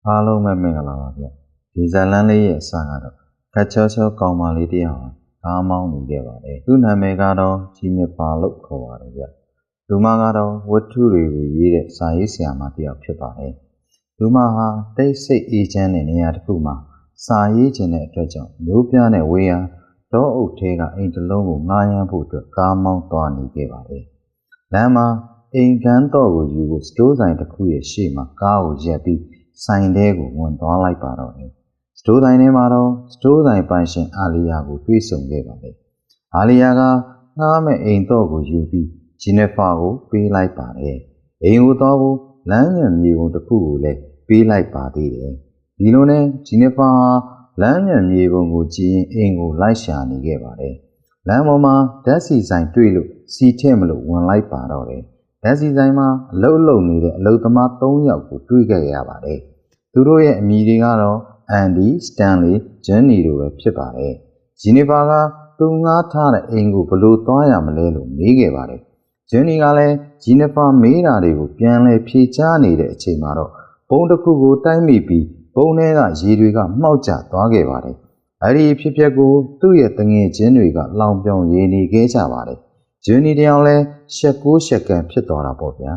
အားလုံးပဲမင်္ဂလာပါဗျဒီဇလန်လေးရဲ့အစကတော့ခက်ချောချောကောင်မလေးတယောက်ဟာကားမောင်းနေခဲ့ပါတယ်သူ့နာမည်ကတော့ဂျီနဖာလို့ခေါ်ပါတယ်ဗျလူမကတော့ဝတ္ထုတွေကိုရေးတဲ့စာရေးဆရာမတယောက်ဖြစ်ပါတယ်လူမဟာတိတ်ဆိတ်အေးချမ်းတဲ့နေရာတစ်ခုမှာစာရေးခြင်းတဲ့အတွက်ကြောင့်မျိုးပြတဲ့ဝေးရန်တောအုပ်ထဲကအိမ်တစ်လုံးကိုငှားရမ်းဖို့အတွက်ကားမောင်းသွားနေခဲ့ပါတယ်လမ်းမှာအိမ်ကန်းတော့ကိုယူဖို့စတိုးဆိုင်တစ်ခုရဲ့ရှေ့မှာကားကိုရပ်ပြီးဆိုင်ထဲကိုဝင်သွားလိုက်ပါတော့တယ်။စတိုးဆိုင်ထဲမှာတော့စတိုးဆိုင်ပိုင်ရှင်အာလီယာကိုတွေ့ဆုံခဲ့ပါတယ်။အာလီယာကငှားမဲ့အိမ်တော့ကိုယူပြီးဂျီနဖာကိုပေးလိုက်ပါတယ်။အိမ်ကိုတော့လမ်းညွန်မြေပုံတစ်ခုကိုလည်းပေးလိုက်ပါသေးတယ်။ဒီလိုနဲ့ဂျီနဖာဟာလမ်းညွန်မြေပုံကိုကြည့်ရင်အိမ်ကိုလိုက်ရှာနေခဲ့ပါတယ်။လမ်းပေါ်မှာဓာတ်ဆီဆိုင်တွေ့လို့စီထည့်မလို့ဝင်လိုက်ပါတော့တယ်။ဓာတ်ဆီဆိုင်မှာအလုပ်နေတဲ့အလုပ်သမား3ယောက်ကိုတွေ့ခဲ့ရပါတယ်။သူတို့ရဲ့အမည်တွေကတော့အန်ဒီစတန်လီဂျန်နီတို့ပဲဖြစ်ပါတယ်ဂျီနီဖာကသူငှားထားတဲ့အိမ်ကိုဘလို့သွားရမလဲလို့မေးခဲ့ပါတယ်ဂျန်နီကလည်းဂျီနီဖာမေးတာတွေကိုပြန်လဲဖြေချနေတဲ့အချိန်မှာတော့ဘုံတစ်ခုကိုတိုက်မိပြီးဘုံထဲကရေတွေကမှောက်ကျသွားခဲ့ပါတယ်အဲ့ဒီဖြစ်ပျက်ကိုသူ့ရဲ့တငယ်ချင်းတွေကလောင်ပြောင်ရည်နေခဲ့ကြပါတယ်ဂျန်နီတယောက်လည်းရှက်ကိုရှက်ကန်ဖြစ်သွားတာပေါ့ဗျာ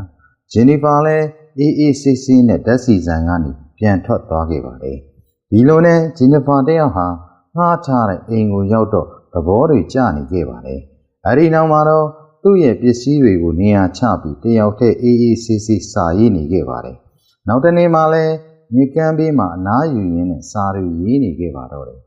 ဂျီနီဖာလည်းအေးဆေးဆေးနဲ့ဓာတ်ဆီဆိုင်ကနေပြန်ထွက်သွားခဲ့ပါတယ်ဒီလိုနဲ့ဂျီနဖာတယောက်ဟာငှားထားတဲ့အိမ်ကိုရောက်တော့သဘောတွေကျနေခဲ့ပါတယ်အဲဒီနောက်မှာတော့သူ့ရဲ့ပစ္စည်းတွေကိုနေရာချပြီးတယောက်တည်းအေးဆေးဆေးစာရေးနေခဲ့ပါတယ်နောက်တနေ့မှလည်းမြေကမ်းဘေးမှာအနားယူရင်းနဲ့စာတွေရေးနေခဲ့ပါတော့တယ်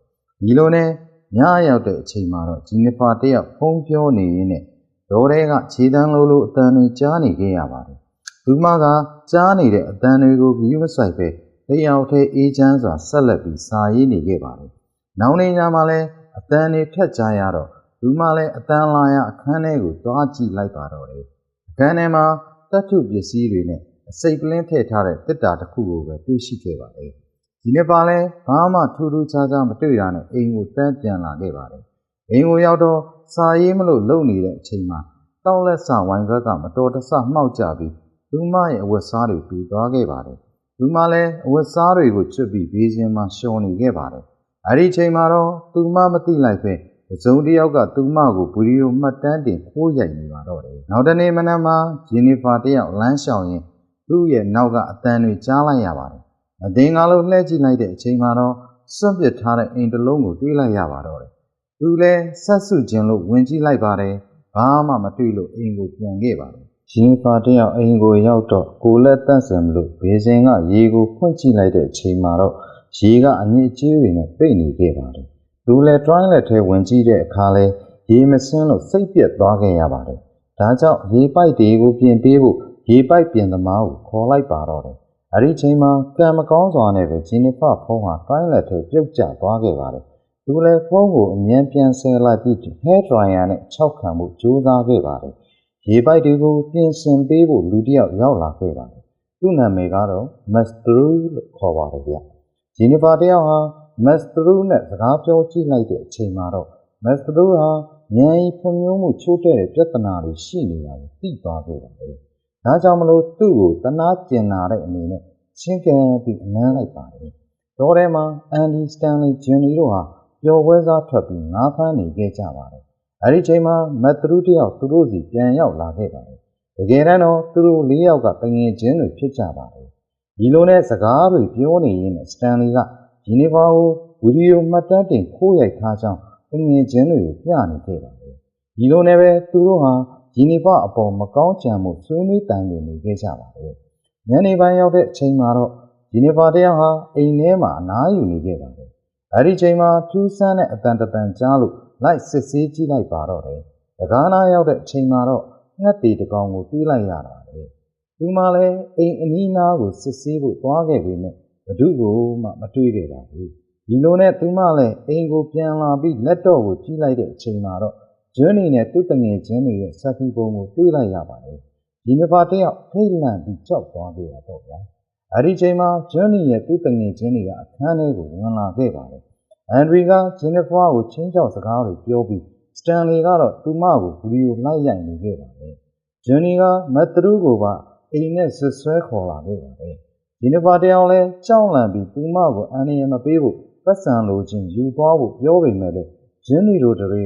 ဒီလိုနဲ့ညရောက်တဲ့အချိန်မှာတော့ဂျီနဖာတယောက်ဖုံးပြောနေရင်းနဲ့ဒေါ်တွေကခြေတန်းလိုအတန်တွေကြားနေခဲ့ရပါတယ်သူမကကြားနေတဲ့အတန်တွေကိုဂရုမစိုက်ပဲတယောက်တည်းအေးချမ်းစွာဆက်လက်ပြီးစာရေးနေခဲ့ပါတယ်။နောက်နေ့ညမှာလည်းအတန်တွေထက်ကြားရတော့သူမလည်းအတန်လာရအခန်းထဲကိုသွားကြည့်လိုက်ပါတော့တယ်။အခန်းထဲမှာတတ်ထုပစ္စည်းတွေနဲ့အစိတ်ပလင်းထည့်ထားတဲ့တစ်တာတစ်ခုကိုပဲတွေ့ရှိခဲ့ပါတယ်။ဒီနေ့ပါလဲဘာမှထူးထူးခြားခြားမတွေ့ရနဲ့အိမ်ကိုတန်းပြန်လာခဲ့ပါတယ်။အိမ်ကိုရောက်တော့စာရေးမလို့လုံနေတဲ့အချိန်မှာတောက်လက်ဆဝိုင်ဘက်ကမတော်တဆမှောက်ကျပြီးသူမရဲ့အဝတ်စားတွေပြီးသွားခဲ့ပါတယ်။သူမလည်းအဝတ်စားတွေကိုချွတ်ပြီးဘေးစင်းမှာရှောင်နေခဲ့ပါတယ်။အဲဒီချိန်မှာတော့သူမမသိလိုက်ပဲတစ်စုံတစ်ယောက်ကသူမကိုဗီဒီယိုမှတ်တမ်းတင်ခိုးရိုက်နေပါတော့တယ်။နောက်တနေ့မနက်မှာဂျီနီဖာတယောက်လမ်းလျှောက်ရင်းသူ့ရဲ့နောက်ကအတန်တွေကြားလိုက်ရပါတယ်။အသင်္ကာလို့လှည့်ကြည့်လိုက်တဲ့အချိန်မှာတော့စွန့်ပစ်ထားတဲ့အိမ်တစ်လုံးကိုတွေ့လိုက်ရပါတော့တယ်။သူလည်းဆက်စုခြင်းလို့ဝင်ကြည့်လိုက်ပါတယ်။ဘာမှမတွေ့လို့အိမ်ကိုပြန်ခဲ့ပါတယ်။ဂျီနီဖာတယောက်အိမ်ကိုရောက်တော့ကိုလက်တန့်စံလို့ဘေးစင်ကရေကိုဖွင့်ကြည့်လိုက်တဲ့အချိန်မှာတော့ရေကအညစ်အကြေးတွေနဲ့ပိတ်နေခဲ့ပါတယ်။သူလည်းတွိုင်းလက်ထဲဝင်ကြည့်တဲ့အခါလဲရေမစင်းလို့စိတ်ပြက်သွားခဲ့ရပါတယ်။ဒါကြောင့်ရေပိုက်တွေကိုပြင်ပေးဖို့ရေပိုက်ပြင်သမားကိုခေါ်လိုက်ပါတော့တယ်။အဲဒီချိန်မှာကံမကောင်းစွာနဲ့ပဲဂျီနီဖာဖုန်းဟာတွိုင်းလက်ထဲပြုတ်ကျသွားခဲ့ပါတယ်။သူလည်းဖုန်းကိုအမြန်ပြန်ဆယ်လိုက်ပြီး hair dryer နဲ့ခြောက်ခံမှုကြိုးစားခဲ့ပါတယ်။ရေပိုက်တွေကိုပြင်ဆင်ပေးဖို့လူတစ်ယောက်ရောက်လာခဲ့ပါတယ်။သူ့နာမည်ကတော့ Mastru လို့ခေါ်ပါတယ်ဗျ။ဂျီနီဖာတယောက်ဟာ Mastru နဲ့စကားပြောကြည့်လိုက်တဲ့အချိန်မှာတော့ Mastru ဟာဉာဏ်ရည်ဖွံ့ဖြိုးမှုချို့တဲ့ပြဿနာတွေရှိနေတာကိုသိသွားခဲ့ပါတယ်။ဒါကြောင့်မလို့သူ့ကိုတနာကျင်နာတဲ့အနေနဲ့ချင်းကပ်ပြီးအနမ်းလိုက်ပါတယ်။တော့ထဲမှာအန်ဒီစတန်လီဂျန်နီတို့ဟာပျော်ပွဲစားထွက်ပြီးငါးဖမ်းနေခဲ့ကြပါတယ်။အဲဒီချိန်မှာမက်သရူးတယောက်သူတို့စီပြန်ရောက်လာခဲ့ပါတယ်။တကယ်တမ်းတော့သူတို့၄ယောက်ကတငယ်ချင်းတွေဖြစ်ကြပါတယ်။ဒီလိုနဲ့စကားတွေပြောနေရင်းနဲ့စတန်လီကဂျီနီဖာကိုဗီဒီယိုမှတ်တမ်းတင်ခိုးရိုက်ထားကြောင်းတငယ်ချင်းတွေကိုပြနေခဲ့ပါတယ်။ဒီလိုနဲ့ပဲသူတို့ဟာဂျီနီဖာအပေါ်မကောင်းကြံမှုဆွေးနွေးတိုင်ပင်နေခဲ့ကြပါတယ်။ညနေပိုင်းရောက်တဲ့အချိန်မှာတော့ဂျီနီဖာတယောက်ဟာအိမ်ထဲမှာအနားယူနေခဲ့ပါတယ်။အဲဒီချိန်မှာထူးဆန်းတဲ့အတန်တန်ကြားလို့လိုက်စစ်ဆေးကြည့်လိုက်ပါတော့တယ်။တကားနာရောက်တဲ့အချိန်မှာတော့ငှက်တီတစ်ကောင်ကိုတွေးလိုက်ရတာပဲ။သူမှလည်းအိမ်အနီးနားကိုစစ်ဆေးဖို့သွားခဲ့ပေမဲ့ဘသူကိုမှမတွေးခဲ့ပါဘူး။ဒီလိုနဲ့သူမှလည်းအိမ်ကိုပြန်လာပြီးလက်တော့ကိုကြည့်လိုက်တဲ့အချိန်မှာတော့ဂျွန်းနီနဲ့သူ့တငယ်ချင်းတွေရဲ့ဆက်ဖီပုံကိုတွေးလိုက်ရပါတယ်။ဂျီနီဖာတယောက်ထိတ်လန့်ပြီးကြောက်သွားခဲ့တာပေါ့ဗျာ။အဲဒီချိန်မှာဂျွန်းနီရဲ့သူ့တငယ်ချင်းတွေကအခန်းထဲကိုဝင်လာခဲ့ပါတယ်။အန်ဒရီကဂျီနီဖာကိုချင်းချောက်စကားတွေပြောပြီးစတန်လီကတော့သူမကိုဗီဒီယိုလိုက်ရိုက်နေခဲ့ပါတယ်။ဂျွန်းနီကမက်သရူးကိုပါအိမ်နဲ့ဆွဆွဲခေါ်လာခဲ့ပါတယ် ဒီနှစ်ပါတယောက်လဲကြောက်လန့်ပြီးသူမကိုအန်ရမပေးဖို့ပတ်စံလိုခြင်းယူသွားဖို့ပြောပေမဲ့လေဂျင်းနီတို့တွေ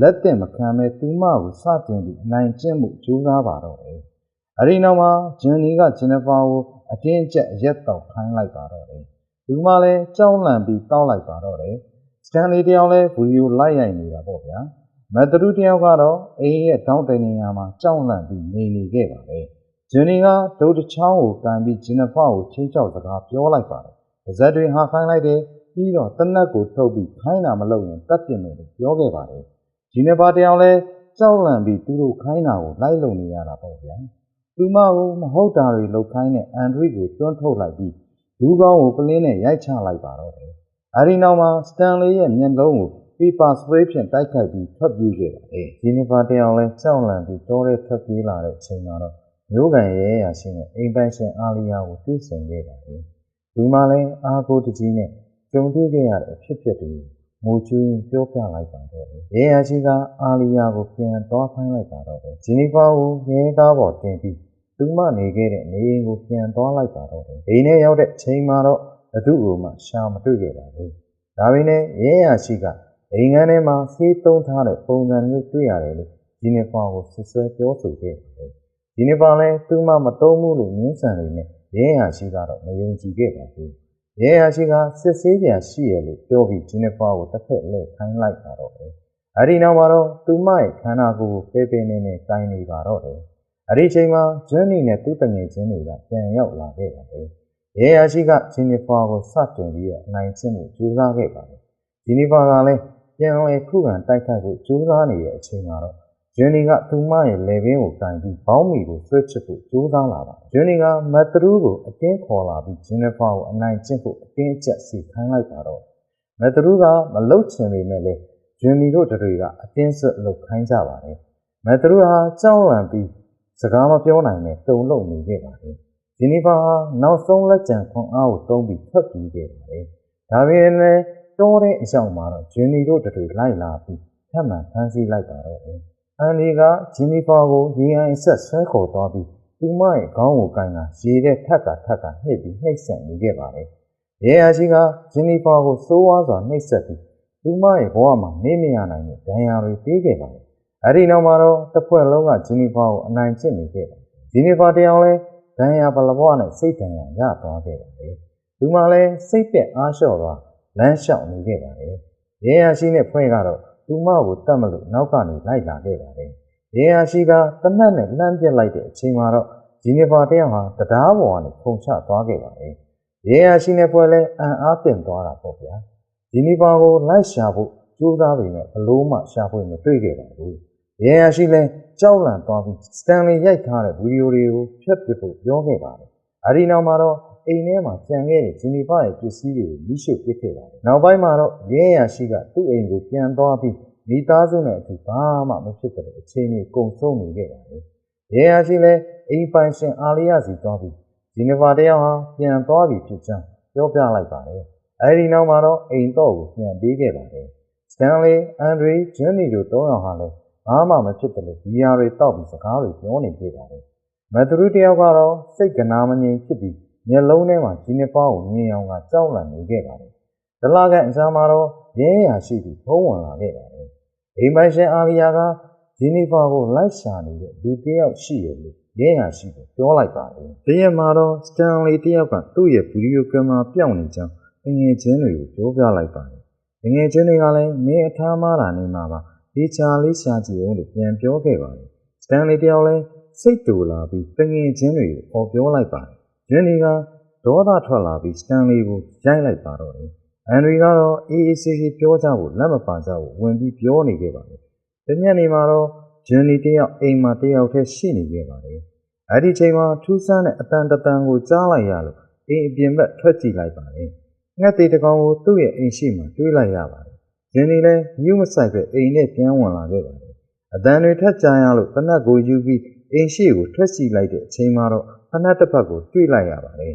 ကလက်တင်မခံမဲ့သူမကိုစတင်ပြီးအနိုင်ကျင့်မှုကြိုးစားပါတော့တယ်အဲဒီနောက်မှာဂျင်းနီကဂျင်နဖာကိုအတင်းအကျပ်ရက်တော့ခိုင်းလိုက်ပါတော့တယ်သူမလဲကြောက်လန့်ပြီးတောက်လိုက်ပါတော့တယ်စတန်လီတယောက်လဲဗီဒီယိုလိုက်ရိုက်နေတာပေါ့ဗျာမက်သရူတယောက်ကတော့အိမ်ရဲ့တောင်းတနေရာမှာကြောက်လန့်ပြီးနေခဲ့ပါလေဂျင်းနီကဒုတ်တချောင်းကိုကန်ပြီးဂျင်နဖာကိုချင်းချောက်စကားပြောလိုက်ပါတယ်ပါဇက်တွေဟာခိုင်းလိုက်တယ်ပြီးတော့တနက်ကိုထုတ်ပြီးခိုင်းတာမလုပ်ရင်တတ်ပြစ်မယ်လို့ပြောခဲ့ပါတယ်ဂျင်နဖာတယောက်လဲကြောက်လန့်ပြီးသူတို့ခိုင်းတာကိုလိုက်လုံနေရတာပေါ့ဗျာသူမကိုမဟုတ်တာတွေလုပ်ခိုင်းတဲ့အန်ဒရီကိုတွန်းထုတ်လိုက်ပြီးလူကောင်းကိုပလင်းနဲ့ရိုက်ချလိုက်ပါတော့တယ်အဲဒီနောက်မှာစတန်လီရဲ့မျက်လုံးကိုpaper spray ဖြင့်တိုက်ခိုက်ပြီးထွက်ပြေးခဲ့ပါတယ်ဂျင်နဖာတယောက်လဲကြောက်လန့်ပြီးတောထဲထွက်ပြေးလာတဲ့အချိန်မှာတော့မျိုးကန်ရဲရရှိတဲ့အိမ်ပိုင်ရှင်အာလီယာကိုတွေ့ဆုံခဲ့ပါတယ်ဒီမှာလဲအားကိုတကြီးနဲ့ကြုံတွေ့ခဲ့ရတဲ့အဖြစ်အပျက်တွေငိုကြွေးပြောပြလိုက်ပါတော့တယ်ရဲရရှိကအာလီယာကိုပြန်သွားခိုင်းလိုက်ပါတော့တယ်ဂျင်နဖာကိုရဲကားပေါ်တင်ပြီးသူမနေခဲ့တဲ့နေအိမ်ကိုပြန်သွားလိုက်ပါတော့တယ်အိမ်ထဲရောက်တဲ့ချိန်မှာတော့ဘသူ့ကိုမှရှာမတွေ့ခဲ့ပါဘူးဒါပေမဲ့ရဲရရှိကအိမ်ငန်းထဲမှာဆေးသုံးထားတဲ့ပုံစံမျိုးတွေ့ရတယ်လို့ဂျင်နဖာကိုဆွဆွဲပြောဆိုခဲ့ပါတယ်ဂျင်နဖာလည်းသူမှမသုံးဘူးလို့ညှင်းဆန်နေနဲ့ရဲရရှိကတော့မယုံကြည်ခဲ့ပါဘူးရဲရရှိကစစ်ဆေးပြန်ရှိရလို့ပြောပြီးဂျင်နဖာကိုတစ်ဖက်လှည့်ခိုင်းလိုက်ပါတော့တယ်အဲဒီနောက်မှာတော့သူမရဲ့ခန္ဓာကိုယ်ကိုပဲနေကိုင်းနေပါတော့တယ်အဲဒီချိန်မှာဂျွန်းနီနဲ့သူ့တငယ်ချင်းတွေကပြန်ရောက်လာခဲ့ပါတယ်ရဲရရှိကဂျင်နဖာကိုစတင်ပြီးတော့နိုင်ချင်းမှုကြိုးစားခဲ့ပါတယ်ဂျင်နဖာကလည်းပြန်လည်ခုခံတိုက်ခိုက်ဖို့ကြိုးစားနေတဲ့အချိန်မှာတော့ဂျွန်းနီကသူမရဲ့လေဘင်းကိုကန်ပြီးဘောင်းမီကိုဆွဲချစ်ဖို့ကြိုးစားလာပါတယ်ဂျွန်းနီကမက်သရူးကိုအတင်းခေါ်လာပြီးဂျင်နဖာကိုအနိုင်ကျင့်ဖို့အတင်းအကျပ်စီခိုင်းလိုက်ပါတော့မက်သရူးကမလုတ်ချင်ပေမဲ့လည်းဂျွန်းနီတို့တွေကအတင်းဆွတ်လုပ်ခိုင်းကြပါတယ်မက်သရူးဟာကြောက်လန့်ပြီးစကားမပြောနိုင်နဲ့တုန်လှုပ်နေခဲ့ပါတယ်ဂျင်နီဖာဟာနောက်ဆုံးလက်ကျန်ခွန်အားကိုသုံးပြီးထွက်ပြေးခဲ့ပါတယ်ဒါပေမဲ့တောတဲ့အရောက်မှာတော့ဂျင်နီတို့တွေလိုက်လာပြီးထပ်မံဖမ်းဆီးလိုက်ပါတော့တယ်အန်ဒီကဂျင်နီဖာကိုရေအိုင်ဆက်ဆွဲခေါ်သွားပြီးသူမရဲ့ခေါင်းကိုကိုင်းကရေတဲ့ထက်ကနှိပ်ပြီးနှိပ်စက်နေခဲ့ပါတယ်ရဲအရှိကဂျင်နီဖာကိုစိုးဝါးစွာနှိပ်စက်ပြီးသူမရဲ့ဘဝမှာနေမရနိုင်တဲ့ဒဏ်ရာတွေပေးခဲ့ပါတယ်အဲဒီနောက်မှာတော့တစ်ဖွဲ့လုံးကဂျင်နီဖာကိုအနိုင်ကျင့်နေခဲ့ပါတယ်ဂျင်နီဖာတယောက်လဲဒဏ်ရာပလဘွားနဲ့စိတ်ဒဏ်ရာရသွားခဲ့ပါတယ်သူမှလည်းစိတ်ပြက်အားလျှော့သွားလမ်းလျှောက်နေခဲ့ပါတယ်ရဲရရှိနဲ့ဖွဲ့ကတော့သူမကိုတတ်မလို့နောက်ကနေလိုက်လာခဲ့ပါတယ်ရဲရရှိကတနက်နဲ့လှမ်းပစ်လိုက်တဲ့အချိန်မှာတော့ဂျီနီဖာတယောက်ဟာတရားပေါ်ကနေခုန်ချသွားခဲ့ပါတယ်ရဲရရှိနဲ့ဖွဲ့လဲအံ့အားသင့်သွားတာပေါ့ဗျာဂျီနီဖာကိုလိုက်ရှာဖို့ကြိုးစားပေမဲ့ဘလို့မှရှာဖွေမတွေ့ခဲ့ပါဘူးရဲရရှိလဲကြောက်လန့်သွားပြီးစတန်လီရိုက်ထားတဲ့ဗီဒီယိုတွေကိုဖျက်ပစ်ဖို့ပြောခဲ့ပါတယ်အဲဒီနောက်မှာတော့အိမ်ထဲမှာကြံခဲ့တဲ့ဂျင်နီဖာရဲ့ပစ္စည်းတွေကိုမိရှုပစ်ခဲ့ပါတယ်နောက်ပိုင်းမှာတော့ရဲရရှိကသူ့အိမ်ကိုပြန်သွားပြီးမိသားစုနဲ့အတူဘာမှမဖြစ်တဲ့အခြေအနေကုန်ဆုံးနေခဲ့ပါတယ်ရဲရရှိလဲအိမ်ပိုင်ရှင်အာလီယာစီသွားပြီးဂျင်နီဖာတယောက်ဟာပြန်သွားပြီးဖြစ်ကြောင်းပြောပြလိုက်ပါတယ်အဲဒီနောက်မှာတော့အိမ်တော့ကိုပြန်ပေးခဲ့ပါတယ်စတန်လီအန်ဒရီဂျန်နီတို့၃ယောက်ဟာလည်းဘာမှမဖြစ်တဲ့ဘီယာတွေတောက်ပြီးစကားတွေပြောနေခဲ့ပါတယ်မက်သရူတယောက်ကတော့စိတ်ကနာမငြိမ်ဖြစ်ပြီးမျက်လုံးထဲမှာဂျီနီဖာကိုမြင်အောင်ကကြောက်လန့်နေခဲ့ပါတယ်ဒလကန်အစားမှာတော့ရဲရရှိပြီးဖုံးဝင်လာခဲ့ပါတယ်အိမ်ပိုင်ရှင်အာလီယာကဂျီနီဖာကိုလိုက်ရှာနေတဲ့လူတယောက်ရှိရလို့ရဲရရှိကိုပြောလိုက်ပါတယ်တရက်မှာတော့စတန်လီတယောက်ကသူ့ရဲ့ဗီဒီယိုကင်မရာပြောင်းနေကြောင်းငယ်ချင်းတွေကိုပြောပြလိုက်ပါတယ်ငယ်ချင်းတွေကလည်းမင်းအထားမားတာနေမှာပါဒီချာလေးရှာကြည့်အောင်လို့ပြန်ပြောခဲ့ပါတယ်စတန်လီတယောက်လည်းစိတ်တူလာပြီးငယ်ချင်းတွေကိုပြောလိုက်ပါတယ်ဂျင်းနီကဒေါသထွက်လာပြီးစတန်လီကိုရိုက်လိုက်ပါတော့တယ်အန်ဒရီကတော့အေးအေးဆေးဆေးပြောကြဖို့လက်မပန်ကြဖို့ဝင်ပြီးပြောနေခဲ့ပါတယ်တညနေမှာတော့ဂျင်းနီတယောက်အိမ်မှာတယောက်တည်းရှိနေခဲ့ပါတယ်အဲ့ဒီချိန်မှာထူးဆန်းတဲ့အတန်တန်ကိုကြားလိုက်ရလို့အိမ်အပြင်ဘက်ထွက်ကြည့်လိုက်ပါတယ်ငှက်သေးတကောင်ကိုသူ့ရဲ့အိမ်ရှိမှတွေးလိုက်ရပါတယ်ဂျင်းနီလည်းမြူးမဆိုင်ပဲအိမ်နဲ့ပြန်ဝင်လာခဲ့ပါတယ်အတန်တွေထက်ကြရလို့တနက်ကိုယူပြီးအိမ်ရှိကိုထွက်စီလိုက်တဲ့အချိန်မှာတော့ဖနက်တစ်ဖက်ကိုတွေ့လိုက်ရပါတယ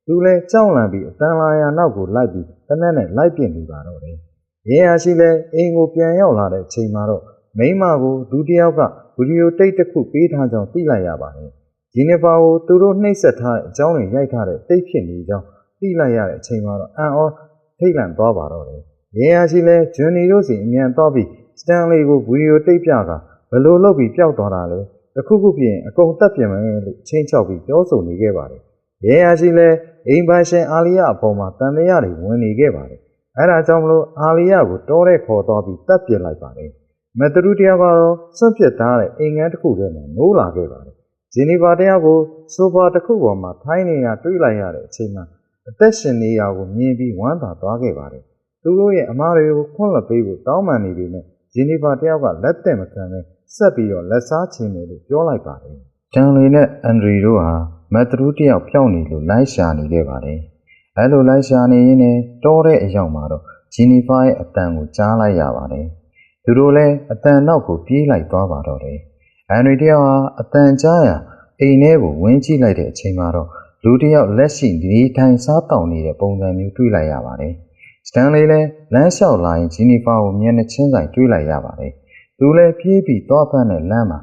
်သူလည်းကြောက်လန့်ပြီးအတန်လာရနောက်ကိုလိုက်ပြီးတနက်နဲ့လိုက်ပြင့်နေပါတော့တယ်ရဲရရှိလည်းအိမ်ကိုပြန်ရောက်လာတဲ့အချိန်မှာတော့မိန်းမကိုဒုတိယကဗီဒီယိုတိတ်တစ်ခုပေးထားကြောင်းသိလိုက်ရပါတယ် ဂျီနီဖာကိုသူတို့နှိပ်စက်ထားတဲ့အကြောင်းတွေရိုက်ထားတဲ့တိတ်ဖြစ်နေကြောင်းသိလိုက်ရတဲ့အချိန်မှာတော့အံ့ဩထိတ်လန့်သွားပါတော့တယ်။ရဲရှိလဲဂျွန်နီတို့စီအမြန်သွားပြီးစတန်လီကိုဗီဒီယိုတိတ်ပြကဘလို့လုပ်ပြီးပျောက်သွားတာလဲတခုခုပြင်အကုန်တက်ပြင်မယ်လို့ချင်းချောက်ပြီးပြောဆိုနေခဲ့ပါတယ်။ရဲရှိလဲအိမ်ပိုင်ရှင်အာလီယာအပေါ်မှာတန်တရားတွေဝင်နေခဲ့ပါတယ်။အဲဒါကြောင့်မလို့အာလီယာကိုတောတဲ့ခေါ်သွားပြီးတက်ပြစ်လိုက်ပါတယ်။မက်သရူတရားကတော့စွန့်ပစ်ထားတဲ့အိမ်ငန်းတစ်ခုထဲမှာနိုးလာခဲ့ပါတယ်။ဂျီနီဖာတရားကိုဆိုဖာတစ်ခုပေါ်မှာထိုင်းနေရတွေ့လိုက်ရတဲ့အချိန်မှာအသက်ရှင်နေရကိုမြင်ပြီးဝမ်းသာသွားခဲ့ပါတယ်။သူတို့ရဲ့အမားတွေကိုခွန့်လွှတ်ပေးဖို့တောင်းပန်နေပေမဲ့ဂျီနီဖာတယောက်ကလက်သက်မခံဘဲဆက်ပြီးတော့လက်စားချင်တယ်လို့ပြောလိုက်ပါတယ်။တန်လီနဲ့အန်ဒရီတို့ဟာမက်သရူတယောက်ဖြောင်းနေလို့လိုက်ရှာနေခဲ့ပါတယ်။အဲလိုလိုက်ရှာနေရင်းနဲ့တောတဲ့အရောက်မှာတော့ဂျီနီဖာရဲ့အတန်ကိုကြားလိုက်ရပါတယ်။သူတို့လည်းအတန်နောက်ကိုပြေးလိုက်သွားပါတော့တယ်။အန်ဒရီတယောက်ဟာအတန်ကြားရအိမ်ထဲကိုဝင်ကြည့်လိုက်တဲ့အချိန်မှာတော့လူတယောက်လက်ရှိနေထိုင်စားတောင်းနေတဲ့ပုံစံမျိုးတွေ့လိုက်ရပါတယ်။စတန်လီလည်းလမ်းလျှောက်လာရင်ဂျီနီဖာကိုမျက်နှာချင်းဆိုင်တွေ့လိုက်ရပါတယ်။သူလည်းပြေးပြီးသွားဖမ်းတဲ့လမ်းမှာ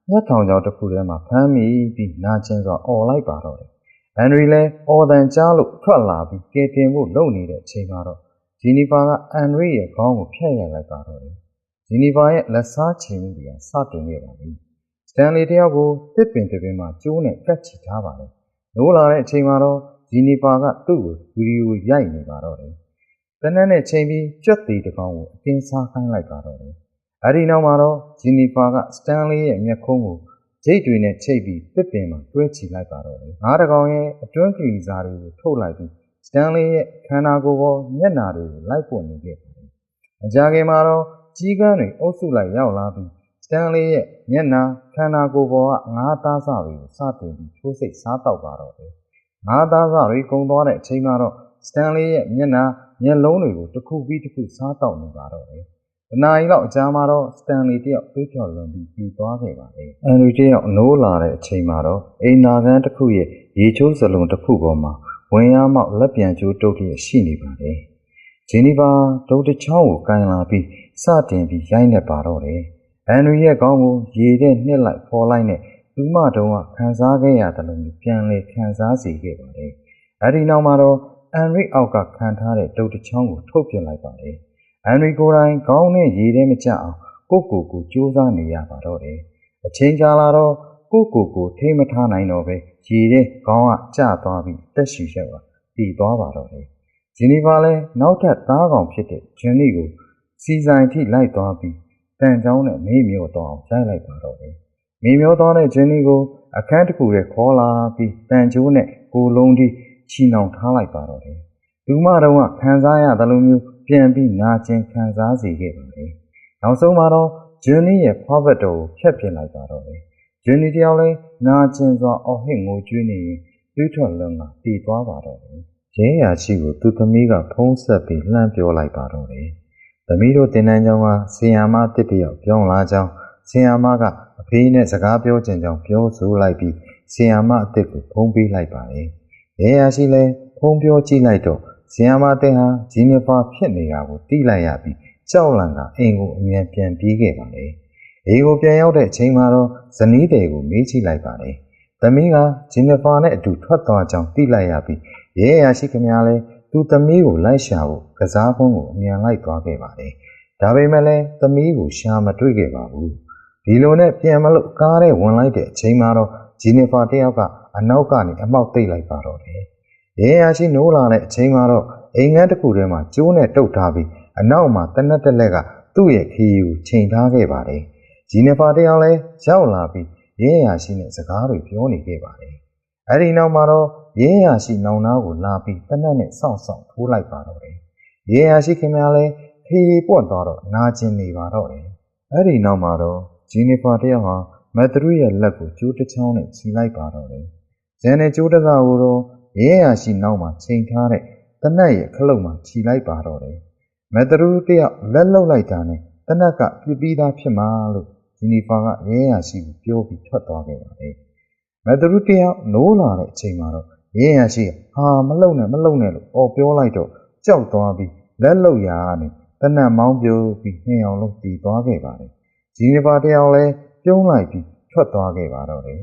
မျက်ထောင်ချောင်းတစ်ခုထဲမှာဖမ်းမိပြီးနာကျင်စွာអော်လိုက်ပါတော့တယ်။အန်ဒရီလည်းအော်တန်ကြားလို့ထွက်လာပြီးကယ်တင်ဖို့လုပ်နေတဲ့အချိန်မှာတော့ဂျီနီဖာကအန်ဒရီရဲ့ခေါင်းကိုဖျက်ရလိုက်ပါတော့တယ်။ဂျီနီဖာရဲ့လက်စားချင်မှုတွေကစတင်ခဲ့ပါပြီ။စတန်လီတယောက်ကိုတစ်ပင်တစ်ပင်မှာကျိုးနဲ့ကတ်ချီထားပါတယ်။နိုးလာတဲ့အချိန်မှာတော့ဂျီနီဖာကသူ့ကိုဗီဒီယိုရိုက်နေပါတော့တယ်။တနက်နဲ့ချိန်ပြီးကြက်သေးတစ်ကောင်ကိုအတင်းစားခိုင်းလိုက်ပါတော့တယ်။အဲဒီနောက်မှာတော့ဂျီနီဖာကစတန်လီရဲ့မျက်ခုံးကိုဂျိတ်တွေနဲ့ချိတ်ပြီးတစ်ပင်မှာတွဲချီလိုက်ပါတော့တယ်။ငါးတကောင်ရဲ့အတွင်းကလီစာတွေကိုထုတ်လိုက်ပြီးစတန်လီရဲ့ခန္ဓာကိုယ်ပေါ်မျက်နှာတွေကိုလိုက်ပွင့်နေခဲ့ပါတယ်။အကြခင်မှာတော့ကြီးကန်းတွေအုပ်စုလိုက်ရောက်လာပြီးစတန်လီရဲ့မျက်နှာခန္ဓာကိုယ်ပေါ်ကငါးသားစတွေကိုစတင်ပြီးထိုးစိတ်စားတောက်ပါတော့တယ်။ငါးသားစတွေကုန်သွားတဲ့အချိန်မှာတော့စတန်လီရဲ့မျက်နှာမျက်လုံးတွေကိုတစ်ခုပြီးတစ်ခုစားတောက်နေပါတော့တယ်။တနားရီလောက်အကြာမှာတော့စတန်လီတယောက်တွေးထွက်လွန်ပြီးပြေးသွားခဲ့ပါတယ်။အန်ဒရီတယောက်နိုးလာတဲ့အချိန်မှာတော့အိမ်နာခန်းတစ်ခုရဲ့ရေချိုးစလုံးတစ်ခုပေါ်မှာဝင်ရမောက်လက်ပြန်ကျိုးတုပ်ရဲ့ရှိနေပါတယ်။ဂျီနီဖာဒုတ်တစ်ချောင်းကိုကန်လာပြီးစတင်ပြီးရိုက်နေပါတော့တယ်။အန်ဒရီရဲ့ခေါင်းကိုရေထဲနှစ်လိုက်ဖော်လိုက်နဲ့သူမတုံးကခံစားခဲ့ရတယ်လို့ပြန်လေခံစားစေခဲ့ပါတယ်။အဲဒီနောက်မှာတော့အန်ဒရီအောက်ကခံထားတဲ့ဒုတ်တစ်ချောင်းကိုထုတ်ပြလိုက်ပါတယ်။အန်ဒရီကိုယ်တိုင်ခေါင်းနဲ့ရေထဲမကျအောင်ကိုကြိုးစားနေရပါတော့တယ်။အချိန်ကြာလာတော့ကိုထိမထားနိုင်တော့ပဲရေထဲခေါင်းကကျသွားပြီးတက်ရှူရပါတည်သွားပါတော့တယ်။ဂျီနီဖာလည်းနောက်ထပ်သားကောင်ဖြစ်တဲ့ဂျန်နီကိုစီဆိုင်ထိလိုက်သွားပြီးတန်ချောင်းနဲ့မေးမျောတော့အောင်ရိုက်လိုက်ပါတော့တယ်။မေးမျောသွားတဲ့ဂျန်နီကိုအခန်းတစ်ခုထဲခေါ်လာပြီးတန်ချိုးနဲ့ကိုလုံးထိချီနှောင်ထားလိုက်ပါတော့တယ်။လူမတော်ကခံစားရတယ်လို့မျိုးပြန်ပြီးနာကျင်ခံစားစေခဲ့ပါတယ်။နောက်ဆုံးမှာတော့ဂျန်နီရဲ့ဖွားဘက်တော်ကိုဖျက်ပစ်လိုက်ပါတော့တယ်။ဂျန်နီတယောက်လည်းနာကျင်စွာအော်ဟစ်ငိုကြွေးနေရင်တွေးထွက်လွန်ကတည်သွားပါတော့တယ်။ရဲရာရှိကိုသူ့သမီးကဖုံးဆက်ပြီးလှမ်းပြောလိုက်ပါတော့တယ်။သမီးတို့တင်တန်းကျောင်းကဆီယာမတစ်တယောက်ပြောင်းလာကြောင်းဆီယာမကအဖေးနဲ့စကားပြောချင်ကြောင်းပြောဆိုလိုက်ပြီးဆီယာမအစ်ကိုဖုံးပေးလိုက်ပါတယ်။ရဲရာရှိလည်းဖုံးပြောကြည့်လိုက်တော့ဆီယာမတဲ့ဟာဂျီနီဖာဖြစ်နေတာကိုသိလိုက်ရပြီးကြောက်လန့်ကအိမ်ကိုအမြန်ပြန်ပြေးခဲ့ပါလေ။အိမ်ကိုပြန်ရောက်တဲ့အချိန်မှာတော့ဇနီးတဲ့ကိုမေးကြည့်လိုက်ပါလေ။သမီးကဂျီနီဖာနဲ့အတူထွက်သွားကြောင်းသိလိုက်ရပြီးရဲရာရှိခင်များလည်းသူ့သမီးကိုလိုက်ရှာဖို့ကစားပုံးကိုအမြန်လိုက်သွားခဲ့ပါလေ။ဒါပေမဲ့လည်းသမီးကိုရှာမတွေ့ခဲ့ပါဘူး။ဒီလိုနဲ့ပြန်မလို့ကားထဲဝင်လိုက်တဲ့အချိန်မှာတော့ဂျီနီဖာတယောက်ကအနောက်ကနေအမောက်သိပ်လိုက်ပါတော့တယ်။ရဲရာရှိနိုးလာတဲ့အချိန်မှာတော့အိမ်ငန်းတစ်ခုထဲမှာကျိုးနဲ့တုပ်ထားပြီးအနောက်မှာတနက်တက်လက်ကသူ့ရဲ့ခီးကိုချိန်ထားခဲ့ပါတယ်။ဂျီနီဖာတယောက်လည်းရောက်လာပြီးရဲရာရှိနဲ့စကားတွေပြောနေခဲ့ပါတယ်။အဲဒီနောက်မှာတော့ရဲရာရှိနောင်နာကိုလာပြီးတနက်နဲ့စောင့်ထိုးလိုက်ပါတော့တယ်။ရဲရာရှိခင်များလည်းခီးပွတ်သွားတော့နာကျင်နေပါတော့တယ်။အဲဒီနောက်မှာတော့ဂျီနီဖာတယောက်ဟာမက်သရူရဲ့လက်ကိုကျိုးတစ်ချောင်းနဲ့ခြိလိုက်ပါတော့တယ်။ဂျန်နဲ့ကျိုးတကားကိုတော့ရဲရာရှိနောက်မှာချိန်ထားတဲ့တနက်ရဲ့ခလုတ်မှာခြိလိုက်ပါတော့တယ်။မက်သရူတယောက်လက်လှုပ်လိုက်တာနဲ့တနက်ကပြစ်ပြီးသားဖြစ်မှာလို့ဂျီနီဖာကရဲရာရှိကိုပြောပြီးထွက်သွားခဲ့ပါတယ်။မက်သရူတယောက်နိုးလာတဲ့အချိန်မှာတော့ရဲရာရှိဟာမလှုပ်နဲ့လို့အော်ပြောလိုက်တော့ကြောက်သွားပြီးလက်လှုပ်ရာကနေတနက်မောင်းပြိုးပြီးနှစ်အောင်လုံးတည်သွားခဲ့ပါတယ်။ဂျီနီဖာတယောက်လည်းပြုံးလိုက်ပြီးထွက်သွားခဲ့ပါတော့တယ်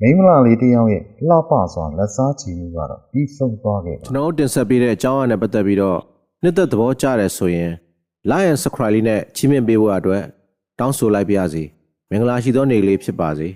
မိန်းမလာလေးတစ်ယောက်ရဲ့လှပစွာလက်စားချီမှုကတော့ပြီးဆုံးသွားခဲ့ပါ ကျွန်တော်တင်ဆက်ပေးတဲ့အကြောင်းအရာနဲ့ပတ်သက်ပြီးတော့နှစ်သက်သဘောကျတယ်ဆိုရင် like and subscribe လေးနဲ့ချီးမြှင့်ပေးဖို့အတွက်တောင်းဆိုလိုက်ပါရစေမင်္ဂလာရှိသောနေ့လေးဖြစ်ပါစေ